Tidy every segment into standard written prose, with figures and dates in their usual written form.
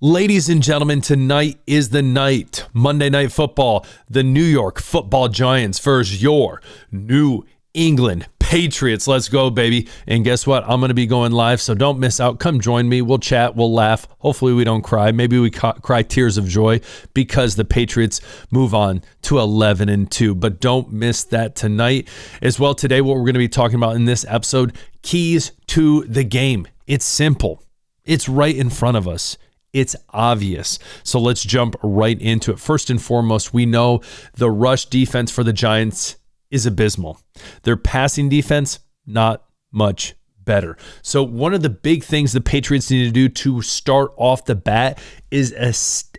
Ladies and gentlemen, tonight is the night. Monday Night Football, the New York Football Giants versus your New England Patriots. Let's go, baby. And guess what? I'm going to be going live, so don't miss out. Come join me. We'll chat. We'll laugh. Hopefully we don't cry. Maybe we cry tears of joy because the Patriots move on to 11-2. But don't miss that tonight as well. Today, what we're going to be talking about in this episode, keys to the game. It's simple. It's right in front of us. It's obvious. So let's jump right into it. First and foremost, we know the rush defense for the Giants is abysmal. Their passing defense, not much better. So one of the big things the Patriots need to do to start off the bat is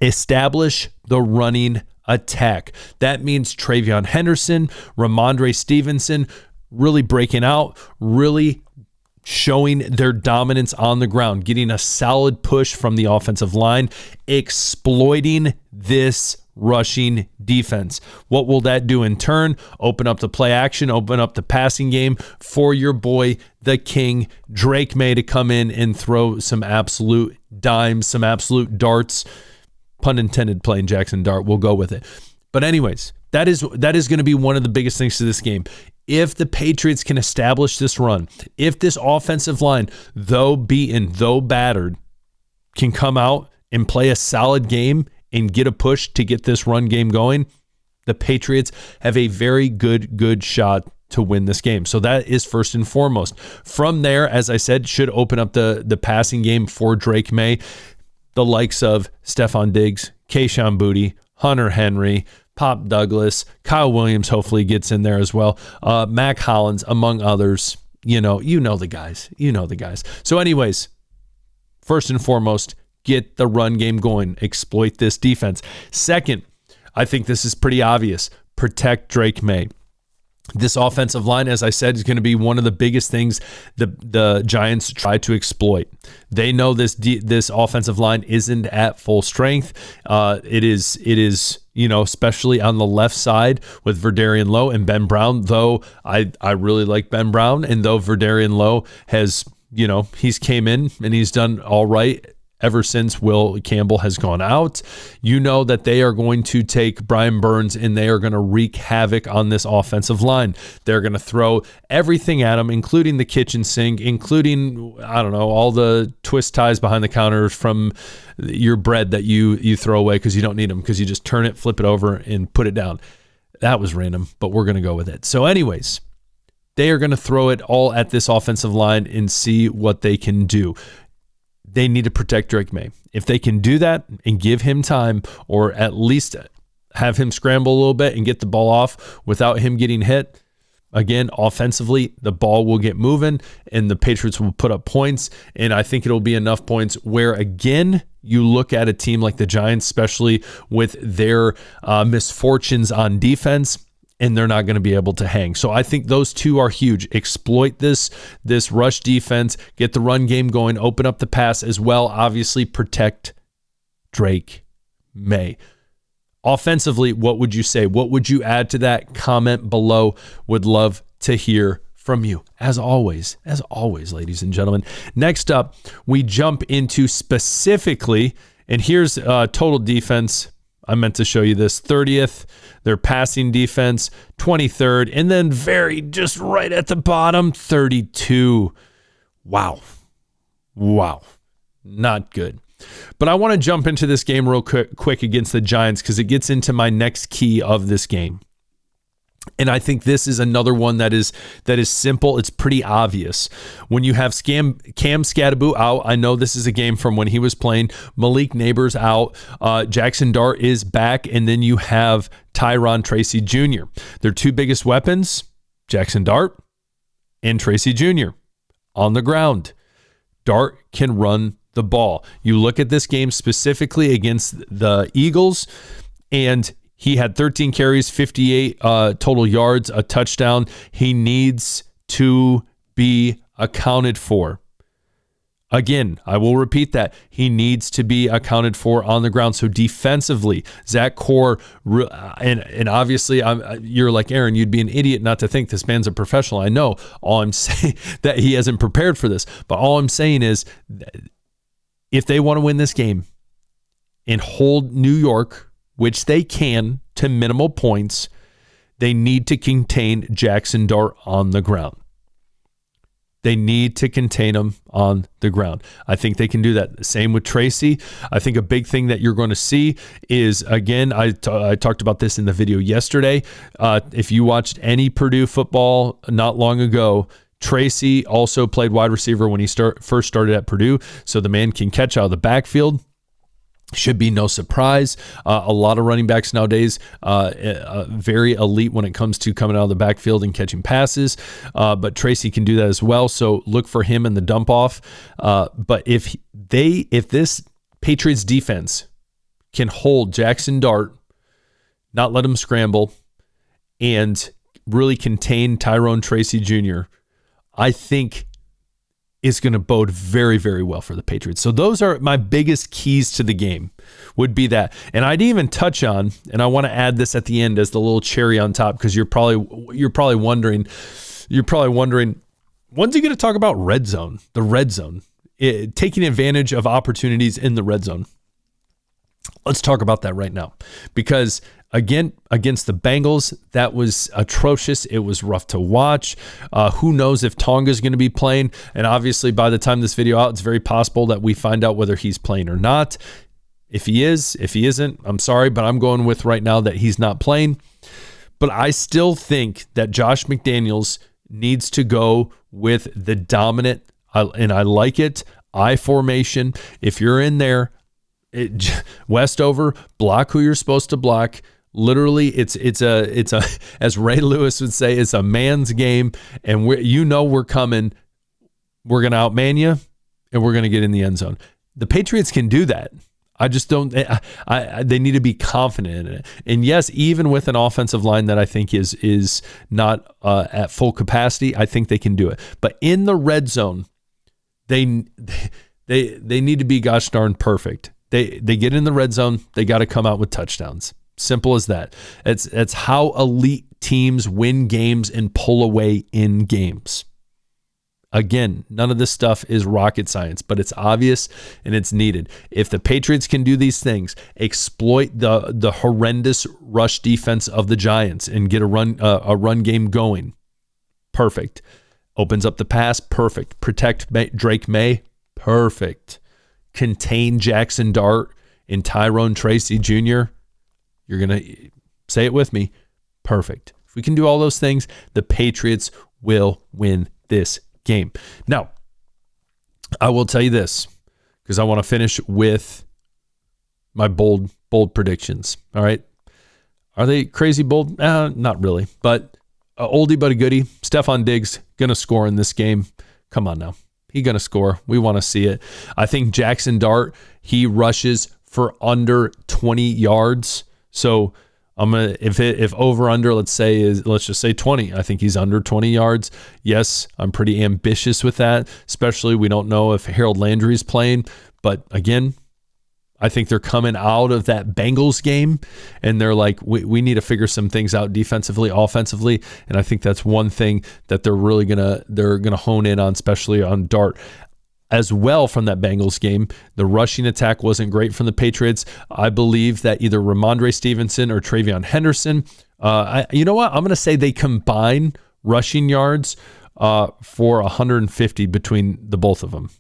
establish the running attack. That means Travion Henderson, Ramondre Stevenson really breaking out, really showing their dominance on the ground, getting a solid push from the offensive line, exploiting this rushing defense. What will that do in turn? Open up the play action, open up the passing game for your boy, the King, Drake Maye, to come in and throw some absolute dimes, some absolute darts. Pun intended, playing Jackson Dart. We'll go with it. But anyways, that is going to be one of the biggest things to this game. If the Patriots can establish this run, if this offensive line, though beaten, though battered, can come out and play a solid game and get a push to get this run game going, the Patriots have a very good shot to win this game. So that is first and foremost. From there, as I said, should open up the passing game for Drake Maye. The likes of Stephon Diggs, Kayshon Boutte, Hunter Henry, Pop Douglas, Kyle Williams hopefully gets in there as well. Mac Hollins, among others. You know the guys. So anyways, first and foremost, get the run game going. Exploit this defense. Second, I think this is pretty obvious. Protect Drake Maye. This offensive line, as I said, is going to be one of the biggest things the Giants try to exploit. They know this offensive line isn't at full strength. It is, especially on the left side with Verdarian Lowe and Ben Brown, though I really like Ben Brown, and though Verdarian Lowe has, he's came in and he's done all right ever since Will Campbell has gone out. You know that they are going to take Brian Burns and they are going to wreak havoc on this offensive line. They're going to throw everything at them, including the kitchen sink, including, all the twist ties behind the counters from your bread that you throw away because you don't need them, because you just turn it, flip it over, and put it down. That was random, but we're going to go with it. So anyways, they are going to throw it all at this offensive line and see what they can do. They need to protect Drake Maye. If they can do that and give him time, or at least have him scramble a little bit and get the ball off without him getting hit, again, offensively, the ball will get moving and the Patriots will put up points. And I think it'll be enough points where, again, you look at a team like the Giants, especially with their misfortunes on defense, and they're not going to be able to hang. So I think those two are huge. Exploit this rush defense, get the run game going, open up the pass as well. Obviously, protect Drake Maye. Offensively, what would you say? What would you add to that? Comment below. Would love to hear from you. As always, ladies and gentlemen. Next up, we jump into specifically, and here's total defense. I meant to show you this. 30th, their passing defense, 23rd, and then just right at the bottom, 32. Wow. Not good. But I want to jump into this game real quick against the Giants because it gets into my next key of this game. And I think this is another one that is simple. It's pretty obvious. When you have Cam Scadaboo out, I know this is a game from when he was playing. Malik Neighbors out. Jackson Dart is back. And then you have Tyron Tracy Jr. Their two biggest weapons, Jackson Dart and Tracy Jr. on the ground. Dart can run the ball. You look at this game specifically against the Eagles, and he had 13 carries, 58 total yards, a touchdown. He needs to be accounted for. Again, I will repeat that. He needs to be accounted for on the ground. So defensively, Zach Core, and obviously you're like, Aaron, you'd be an idiot not to think this man's a professional. I know. All I'm saying that he hasn't prepared for this. But all I'm saying is if they want to win this game, and hold New York, which they can, to minimal points, they need to contain Jackson Dart on the ground. They need to contain him on the ground. I think they can do that. Same with Tracy. I think a big thing that you're going to see is, again, I talked about this in the video yesterday. If you watched any Purdue football not long ago, Tracy also played wide receiver when he first started at Purdue, so the man can catch out of the backfield. Should be no surprise. A lot of running backs nowadays, very elite when it comes to coming out of the backfield and catching passes. But Tracy can do that as well. So look for him in the dump off. But if this Patriots defense can hold Jackson Dart, not let him scramble, and really contain Tyrone Tracy Jr., I think is going to bode very, very well for the Patriots. So those are my biggest keys to the game, would be that. And I didn't even touch on, and I want to add this at the end as the little cherry on top, because you're probably wondering, when's he going to talk about red zone, the red zone, taking advantage of opportunities in the red zone. Let's talk about that right now, because again, against the Bengals, that was atrocious. It was rough to watch. Who knows if Tonga's going to be playing? And obviously, by the time this video out, it's very possible that we find out whether he's playing or not. If he is, if he isn't, I'm sorry, but I'm going with right now that he's not playing. But I still think that Josh McDaniels needs to go with the dominant, and I like it, I formation. If you're in there, Westover, block who you're supposed to block. Literally, it's a as Ray Lewis would say, it's a man's game, and we're coming. We're gonna outman you, and we're gonna get in the end zone. The Patriots can do that. I just don't. They need to be confident in it. And yes, even with an offensive line that I think is not at full capacity, I think they can do it. But in the red zone, they need to be gosh darn perfect. They get in the red zone, they got to come out with touchdowns. Simple as that. It's how elite teams win games and pull away in games. Again, none of this stuff is rocket science, but it's obvious and it's needed. If the Patriots can do these things, exploit the horrendous rush defense of the Giants and get a run game going, perfect. Opens up the pass, perfect. Protect Drake Maye, perfect. Contain Jackson Dart and Tyrone Tracy Jr., you're going to say it with me, perfect. If we can do all those things, the Patriots will win this game. Now, I will tell you this, because I want to finish with my bold predictions. All right. Are they crazy bold? Not really, but oldie but a goodie. Stephon Diggs going to score in this game. Come on now. He's going to score. We want to see it. I think Jackson Dart, he rushes for under 20 yards. So I'm gonna if over under, let's just say 20. I think he's under 20 yards. Yes, I'm pretty ambitious with that. Especially we don't know if Harold Landry's playing, but again, I think they're coming out of that Bengals game and they're like, we need to figure some things out defensively, offensively, and I think that's one thing that they're really gonna hone in on, especially on Dart. As well, from that Bengals game, the rushing attack wasn't great from the Patriots. I believe that either Ramondre Stevenson or Travion Henderson, you know what? I'm going to say they combine rushing yards for 150 between the both of them.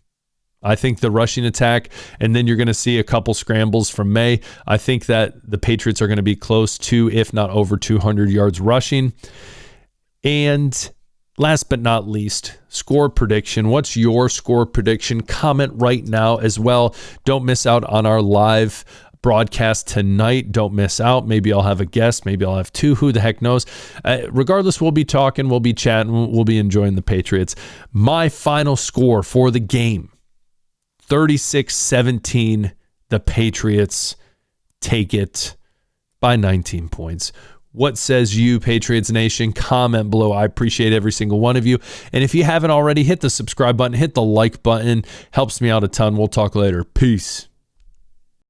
I think the rushing attack, and then you're going to see a couple scrambles from Maye. I think that the Patriots are going to be close to, if not over 200 yards rushing. And last but not least, score prediction. What's your score prediction? Comment right now as well. Don't miss out on our live broadcast tonight. Don't miss out. Maybe I'll have a guest. Maybe I'll have two. Who the heck knows? Regardless, we'll be talking. We'll be chatting. We'll be enjoying the Patriots. My final score for the game, 36-17. The Patriots take it by 19 points. What says you, Patriots Nation? Comment below. I appreciate every single one of you. And if you haven't already, hit the subscribe button, hit the like button. Helps me out a ton. We'll talk later. Peace.